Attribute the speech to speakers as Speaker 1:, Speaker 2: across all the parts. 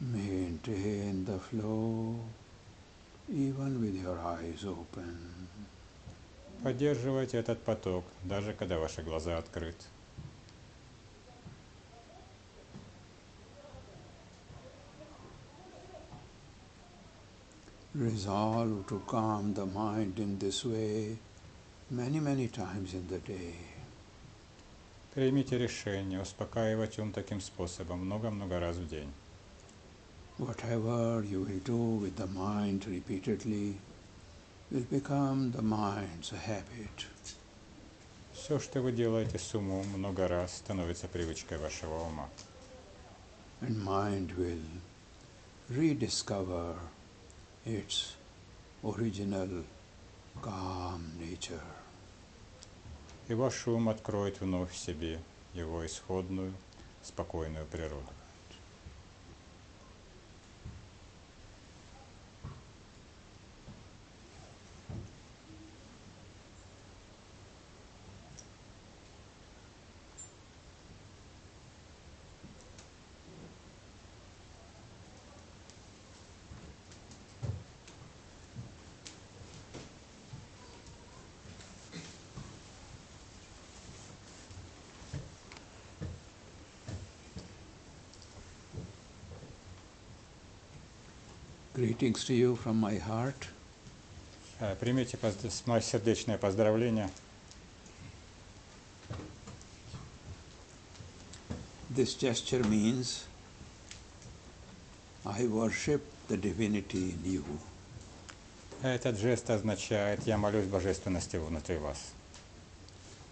Speaker 1: Maintain the flow even with your eyes open.
Speaker 2: Поддерживайте этот поток, даже когда ваши глаза открыты.
Speaker 1: Resolve to calm the mind in this way many times in the day.
Speaker 2: Примите решение успокаивать ум таким способом много-много раз в день.
Speaker 1: Whatever you will do with the mind repeatedly will become the mind's habit.
Speaker 2: Все, что вы делаете с умом много раз, становится привычкой вашего ума.
Speaker 1: And mind will rediscover its original calm nature.
Speaker 2: И ваш ум откроет вновь в себе его исходную, спокойную природу.
Speaker 1: Greetings to you from my heart.
Speaker 2: Примите мое сердечное поздравление.
Speaker 1: This gesture means I worship the divinity in you.
Speaker 2: Этот жест означает «я молюсь божественности внутри вас».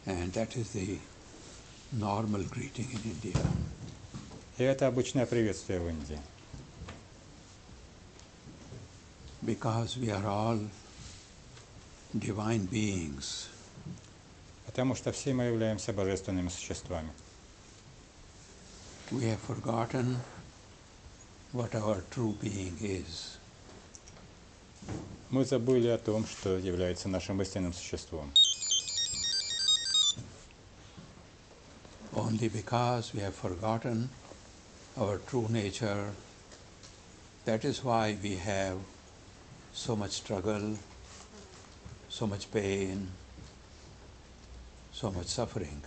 Speaker 1: And that is the normal greeting in India.
Speaker 2: И это обычное приветствие в Индии.
Speaker 1: Because we are all divine beings.
Speaker 2: Потому что все мы являемся божественными существами.
Speaker 1: We have forgotten what our true being is.
Speaker 2: Мы забыли о том, что является нашим истинным существом.
Speaker 1: Only because we have forgotten our true nature, that is why we have so much struggle, so much pain, so much suffering.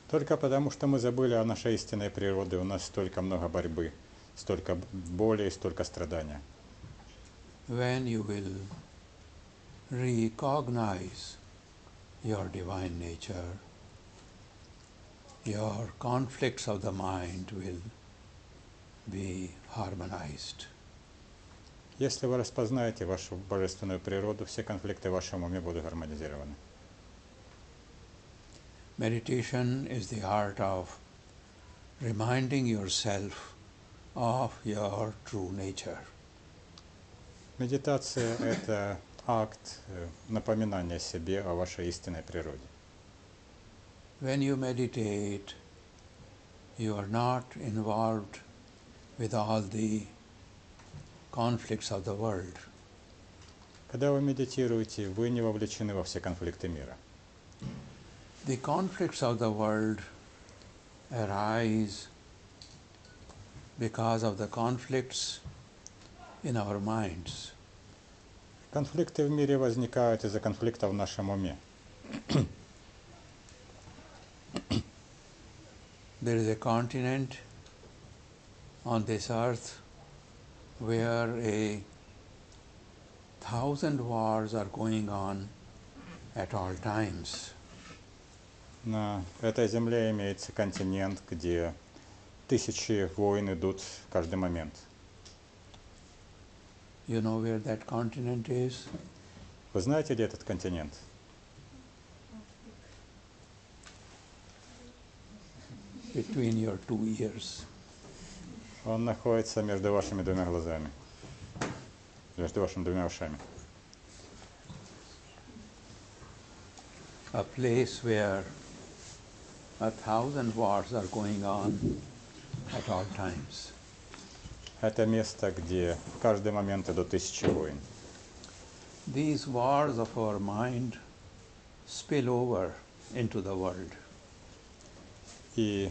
Speaker 2: Только потому, что мы забыли о нашей истинной природе, у нас столько много борьбы, столько боли и столько страдания.
Speaker 1: When you will recognize your divine nature, your conflicts of the mind will be harmonized.
Speaker 2: Если вы распознаете вашу божественную природу, все конфликты в вашем уме будут гармонизированы.
Speaker 1: Meditation is the art of reminding yourself of your true nature.
Speaker 2: Медитация – это акт напоминания себе о вашей истинной природе.
Speaker 1: When you meditate, you are not involved with all the conflicts of the world.
Speaker 2: Когда вы медитируете, вы не вовлечены во все конфликты мира.
Speaker 1: The conflicts of the world arise because of the conflicts in our minds.
Speaker 2: Конфликты в мире возникают из-за конфликтов в нашем уме.
Speaker 1: There is a continent on this earth where 1,000 wars are going on at all times.
Speaker 2: На этой земле имеется континент, где тысячи войн идут в каждый момент.
Speaker 1: You know where that continent is?
Speaker 2: Вы знаете, где этот континент?
Speaker 1: Between your two ears.
Speaker 2: Он находится между вашими двумя глазами, между вашими двумя ушами.
Speaker 1: A place where 1,000 wars are going on at all times.
Speaker 2: Это место, где в каждый момент идут тысячи войн.
Speaker 1: These wars of our mind spill over into the world.
Speaker 2: И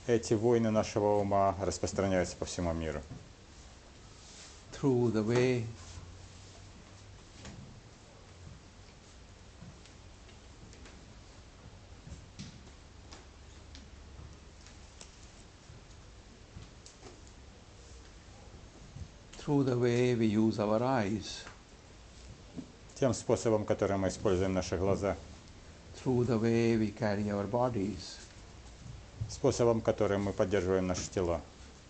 Speaker 2: эти войны нашего ума распространяются по всему миру.
Speaker 1: through the way we use our eyes,
Speaker 2: тем способом, которым мы используем наши глаза,
Speaker 1: through the way we carry our bodies,
Speaker 2: способом, которым мы поддерживаем наши тела,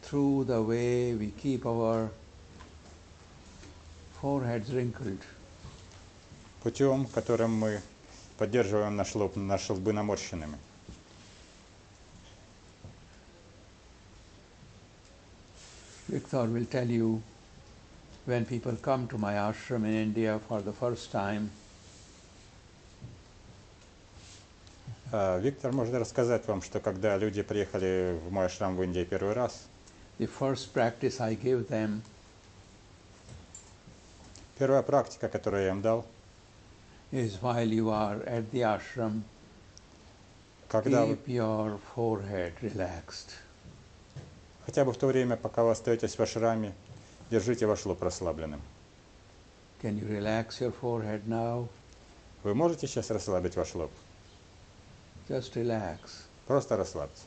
Speaker 1: through the way we keep our foreheads wrinkled,
Speaker 2: путем, которым мы поддерживаем наши лбы наморщенными.
Speaker 1: Victor will tell you, when people come to my ashram in India for the first time,
Speaker 2: Виктор может рассказать вам, что когда люди приехали в мой ашрам в Индии первый раз,
Speaker 1: the first practice I give them
Speaker 2: первая практика, которую я им дал,
Speaker 1: is while you are at the ashram,
Speaker 2: когда
Speaker 1: keep your forehead relaxed.
Speaker 2: хотя бы в то время, пока вы остаетесь в ашраме, держите ваш лоб расслабленным.
Speaker 1: Can you relax your forehead now?
Speaker 2: Вы можете сейчас расслабить ваш лоб?
Speaker 1: Just relax.
Speaker 2: Просто расслабьте.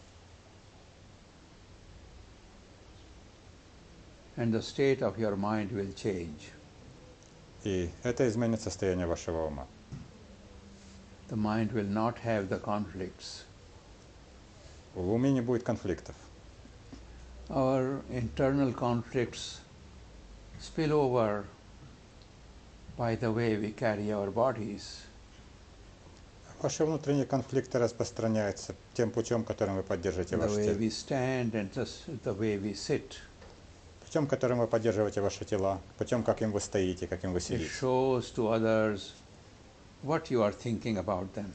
Speaker 1: And the state of your mind will change.
Speaker 2: И это изменит состояние вашего ума.
Speaker 1: The mind will not have the conflicts.
Speaker 2: В уме не будет конфликтов.
Speaker 1: Our internal conflicts spill over by the way we carry our bodies.
Speaker 2: Ваши внутренние конфликты распространяются тем путем, которым вы поддерживаете
Speaker 1: The
Speaker 2: ваше
Speaker 1: way
Speaker 2: тело.
Speaker 1: we stand and just the way we sit.
Speaker 2: Путем, которым вы поддерживаете ваши тела, путем, каким вы стоите, каким вы
Speaker 1: It
Speaker 2: сидите.
Speaker 1: shows to others what you are thinking about them,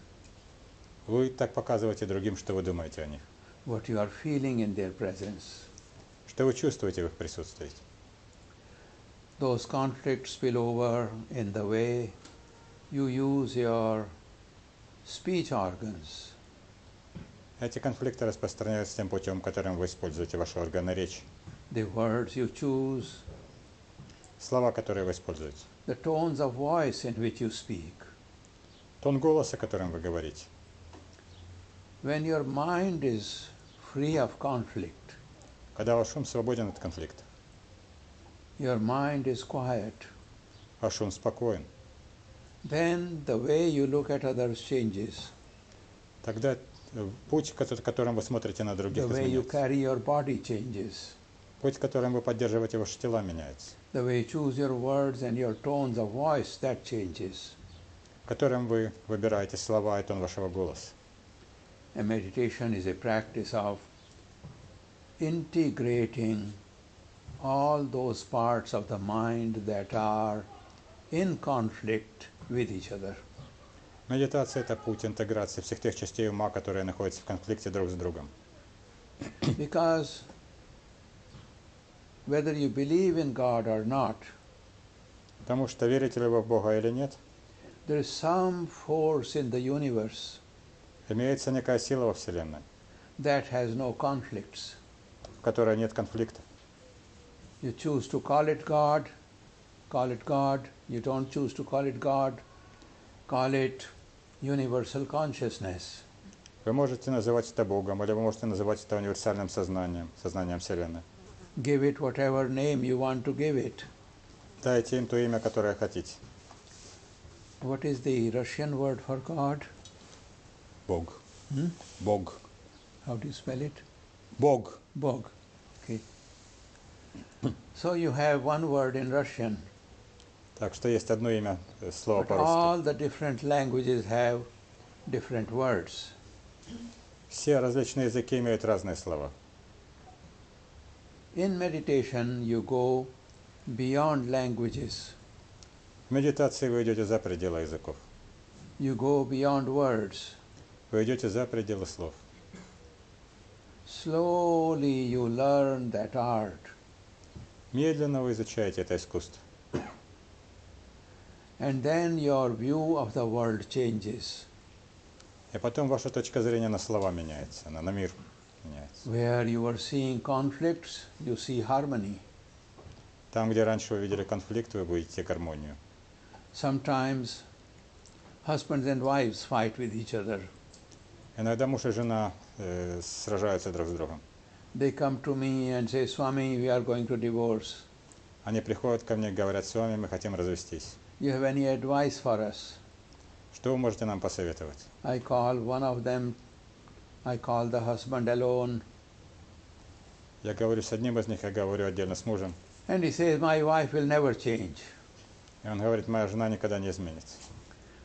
Speaker 2: Вы так показываете другим, что вы думаете о них,
Speaker 1: what you are feeling in their presence.
Speaker 2: что вы чувствуете в их присутствии.
Speaker 1: Those conflicts spill over in the way you use your speech organs.
Speaker 2: Эти конфликты распространяются тем путем, которым вы используете ваши органы речи,
Speaker 1: The words you choose,
Speaker 2: слова, которые вы используете,
Speaker 1: the tones of voice in which you speak.
Speaker 2: тон голоса, которым вы говорите.
Speaker 1: When your mind is free of conflict,
Speaker 2: Когда ваш ум свободен от конфликта,
Speaker 1: your mind is quiet,
Speaker 2: ваш ум спокоен,
Speaker 1: then the way you look at others changes.
Speaker 2: тогда путь, которым вы смотрите на других,
Speaker 1: The way you
Speaker 2: изменяется.
Speaker 1: carry your body changes.
Speaker 2: Путь, которым вы поддерживаете ваши тела, меняется.
Speaker 1: The way you choose your words and your tones of voice, that changes.
Speaker 2: Которым вы выбираете слова и тон вашего голоса.
Speaker 1: And meditation is a practice of integrating all those parts of the mind that are in conflict with each other.
Speaker 2: Медитация – это путь интеграции всех тех частей ума, которые находятся в конфликте друг с другом.
Speaker 1: Because whether you believe in God or not,
Speaker 2: Потому что верите ли вы в Бога или нет,
Speaker 1: there is some force in the universe
Speaker 2: имеется некая сила во Вселенной,
Speaker 1: that has no conflicts.
Speaker 2: в которой нет конфликтов.
Speaker 1: You choose to call it God, call it God. You don't choose to call it God, call it universal consciousness.
Speaker 2: Вы можете называть это Богом, или вы можете называть это универсальным сознанием, сознанием Вселенной.
Speaker 1: Give it whatever name you want to give it.
Speaker 2: Дайте им то имя, которое хотите.
Speaker 1: What is the Russian word for God?
Speaker 2: Бог.
Speaker 1: Hmm?
Speaker 2: Бог.
Speaker 1: How do you spell it?
Speaker 2: Бог.
Speaker 1: Bog. Okay. So you have one word in Russian,
Speaker 2: Так что есть одно имя, слово
Speaker 1: but
Speaker 2: по-русски.
Speaker 1: all the different languages have different words.
Speaker 2: Все различные языки имеют разные слова.
Speaker 1: In meditation, you go beyond languages.
Speaker 2: В медитации вы идете за пределы языков.
Speaker 1: You go beyond words.
Speaker 2: Вы идете за пределы слов.
Speaker 1: Slowly you learn that art.
Speaker 2: Медленно вы изучаете это искусство.
Speaker 1: And then your view of the world changes.
Speaker 2: И потом ваша точка зрения на слова меняется, на мир меняется.
Speaker 1: Where you are seeing conflicts, you see harmony.
Speaker 2: Там, где раньше вы видели конфликт, вы будете гармонию.
Speaker 1: Sometimes husbands and wives fight with each other.
Speaker 2: Иногда муж и жена сражаются друг с другом.
Speaker 1: They come to me and say, Swami, we are going to divorce.
Speaker 2: Они приходят ко мне и говорят: с вами мы хотим развестись.
Speaker 1: You have any advice for us?
Speaker 2: Что вы можете нам посоветовать?
Speaker 1: I call one of them, I call the husband alone.
Speaker 2: Я говорю с одним из них, я говорю отдельно с мужем.
Speaker 1: And he says, my wife will never change.
Speaker 2: И он говорит: моя жена никогда не изменится.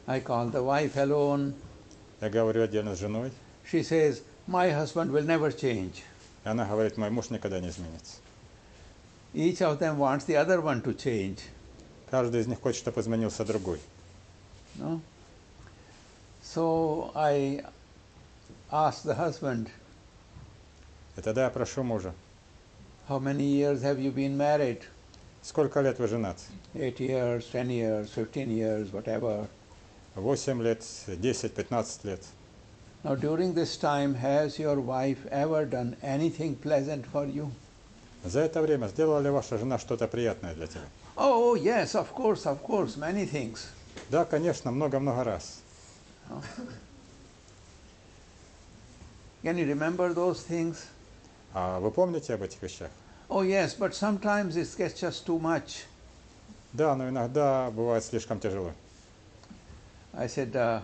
Speaker 1: I call the wife alone.
Speaker 2: Я говорю отдельно с женой.
Speaker 1: She says, my husband will never change.
Speaker 2: И она говорит: мой муж никогда не изменится.
Speaker 1: Each of them wants the other one to change.
Speaker 2: Каждый из них хочет, чтобы изменился другой.
Speaker 1: No? So I asked the husband,
Speaker 2: И тогда я прошу мужа:
Speaker 1: how many years have you been married?
Speaker 2: сколько лет вы женаты?
Speaker 1: 8 years, 10 years, 15 years, whatever.
Speaker 2: 8 лет, 10, 15 лет.
Speaker 1: Now during this time, has your wife ever done anything pleasant for you?
Speaker 2: За это время сделала ли ваша жена что-то приятное для тебя?
Speaker 1: Oh, yes, of course, many things.
Speaker 2: Да, конечно, много-много раз.
Speaker 1: Can you remember those things?
Speaker 2: А вы помните об этих вещах?
Speaker 1: Oh, yes, but sometimes it gets just too much.
Speaker 2: Да, но иногда бывает слишком тяжело.
Speaker 1: I said to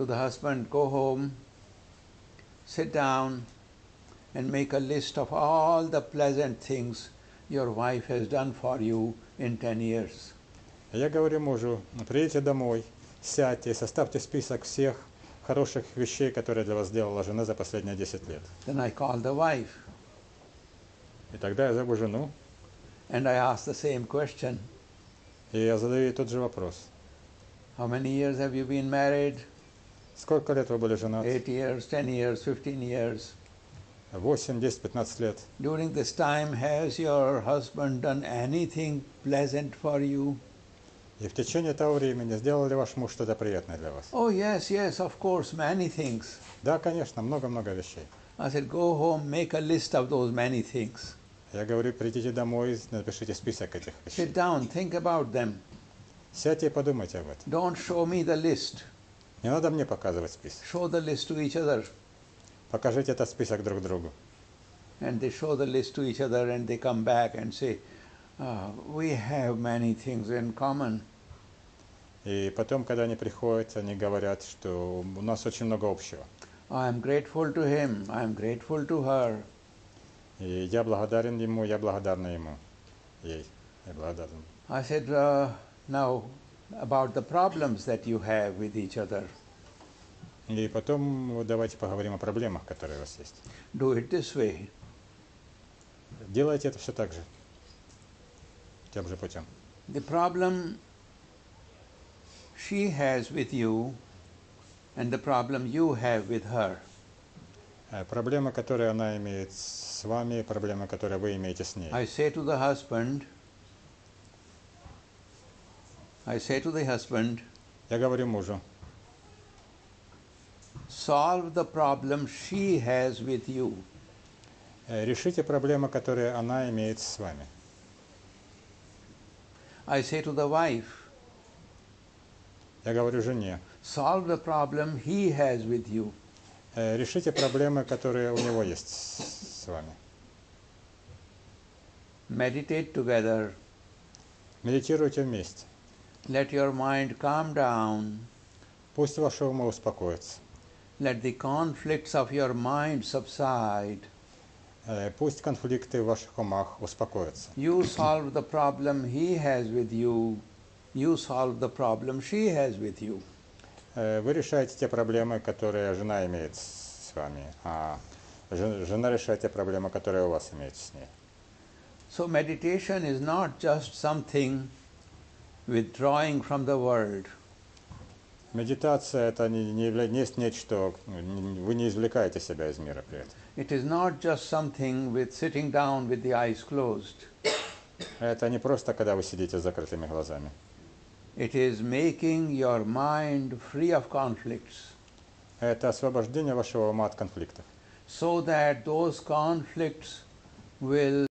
Speaker 1: the husband, go home, sit down, and make a list of all the pleasant things your wife has done for you in 10 years.
Speaker 2: Я говорю мужу: приедете домой, сядьте и составьте список всех хороших вещей, которые для вас сделала жена за последние 10 лет.
Speaker 1: Then I call the wife,
Speaker 2: И тогда я зову жену,
Speaker 1: and I ask the same question.
Speaker 2: и я задаю ей тот же вопрос.
Speaker 1: How many years have you been married?
Speaker 2: Сколько лет вы были женаты?
Speaker 1: 8 years, 10 years, 15 years.
Speaker 2: 8, 10, 15 лет.
Speaker 1: During this time, has your husband done anything pleasant for you?
Speaker 2: И в течение того времени сделал ли ваш муж что-то приятное для вас?
Speaker 1: Oh, yes, of course, many things.
Speaker 2: Да, конечно, много-много вещей.
Speaker 1: I said, go home, make a list of those many things.
Speaker 2: Я говорю: придите домой, напишите список этих вещей.
Speaker 1: Sit down, think about them.
Speaker 2: Сядьте и подумайте об этом.
Speaker 1: Don't show me the list.
Speaker 2: Не надо мне показывать список.
Speaker 1: Show the list to each other.
Speaker 2: Покажите этот список друг другу.
Speaker 1: And they show the list to each other and they come back and say, we have many things in common.
Speaker 2: И потом, когда они приходят, они говорят, что у нас очень много общего.
Speaker 1: I am grateful to him, I am grateful to her.
Speaker 2: И я благодарен ему, я благодарна ему. Ей, я благодарен.
Speaker 1: I said, now about the problems that you have with each other.
Speaker 2: И потом вот давайте поговорим о проблемах, которые у вас есть.
Speaker 1: Do it this way.
Speaker 2: Делайте это все так же, тем же путем.
Speaker 1: The problem she has with you and the problem you have with her.
Speaker 2: Проблемы, которые она имеет с вами, проблемы, которые вы имеете с ней.
Speaker 1: I say to the husband,
Speaker 2: Я говорю мужу:
Speaker 1: solve the problem she has with you.
Speaker 2: решите проблемы, которые она имеет с вами.
Speaker 1: I say to the wife,
Speaker 2: Я говорю жене:
Speaker 1: solve the problem he has with you.
Speaker 2: решите проблемы, которые у него есть с вами.
Speaker 1: Meditate together.
Speaker 2: Медитируйте вместе.
Speaker 1: Let your mind calm down.
Speaker 2: Пусть ваши умы успокоятся.
Speaker 1: Let the conflicts of your mind subside.
Speaker 2: Пусть конфликты в ваших умах успокоятся.
Speaker 1: You solve the problem he has with you. You solve the problem she has with you.
Speaker 2: Вы решаете те проблемы, которые жена имеет с вами, а жена решает те проблемы, которые у вас имеют с ней.
Speaker 1: So meditation is not just something withdrawing from the world.
Speaker 2: Медитация — это не есть нечто, вы не извлекаете себя из мира при этом.
Speaker 1: It is not just something with sitting down with the eyes closed.
Speaker 2: Это не просто, когда вы сидите с закрытыми глазами.
Speaker 1: It is making your mind free of conflicts.
Speaker 2: Это освобождение вашего ума от конфликтов.
Speaker 1: So that those conflicts will